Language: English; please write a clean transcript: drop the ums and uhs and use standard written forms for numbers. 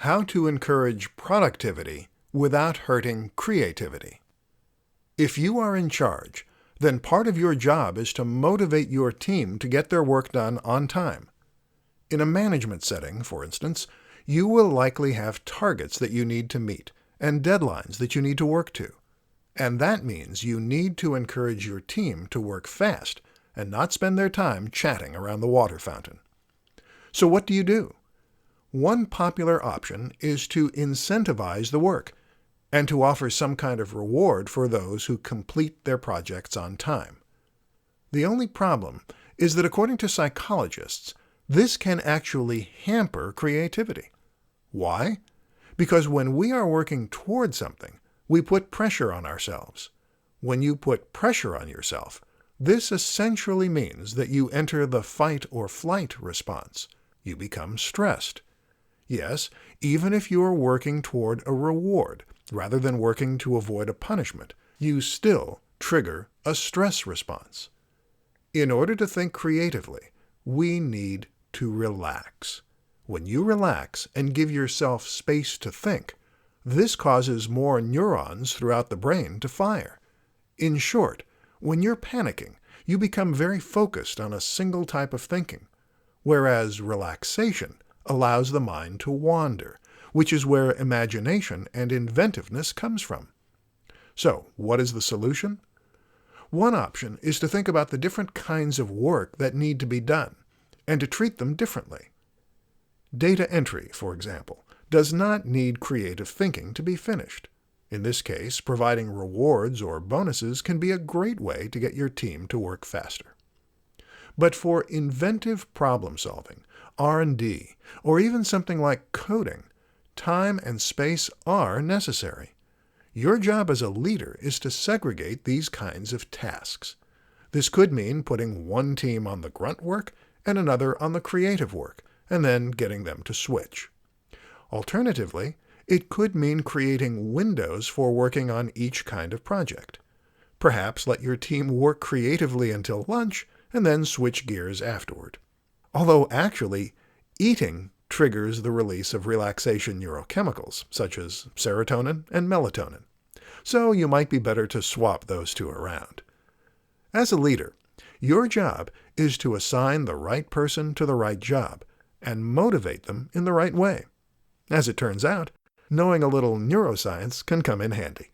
How to encourage productivity without hurting creativity. If you are in charge, then part of your job is to motivate your team to get their work done on time. In a management setting, for instance, you will likely have targets that you need to meet and deadlines that you need to work to. And that means you need to encourage your team to work fast and not spend their time chatting around the water fountain. So what do? One popular option is to incentivize the work and to offer some kind of reward for those who complete their projects on time. The only problem is that according to psychologists, this can actually hamper creativity. Why? Because when we are working toward something, we put pressure on ourselves. When you put pressure on yourself, this essentially means that you enter the fight or flight response. You become stressed. Yes, even if you are working toward a reward rather than working to avoid a punishment, you still trigger a stress response. In order to think creatively, we need to relax. When you relax and give yourself space to think, this causes more neurons throughout the brain to fire. In short, when you're panicking, you become very focused on a single type of thinking, whereas relaxation allows the mind to wander, which is where imagination and inventiveness comes from. So, what is the solution? One option is to think about the different kinds of work that need to be done, and to treat them differently. Data entry, for example, does not need creative thinking to be finished. In this case, providing rewards or bonuses can be a great way to get your team to work faster. But for inventive problem-solving, R&D, or even something like coding, time and space are necessary. Your job as a leader is to segregate these kinds of tasks. This could mean putting one team on the grunt work and another on the creative work, and then getting them to switch. Alternatively, it could mean creating windows for working on each kind of project. Perhaps let your team work creatively until lunch and then switch gears afterward. Although actually, eating triggers the release of relaxation neurochemicals, such as serotonin and melatonin. So you might be better to swap those two around. As a leader, your job is to assign the right person to the right job and motivate them in the right way. As it turns out, knowing a little neuroscience can come in handy.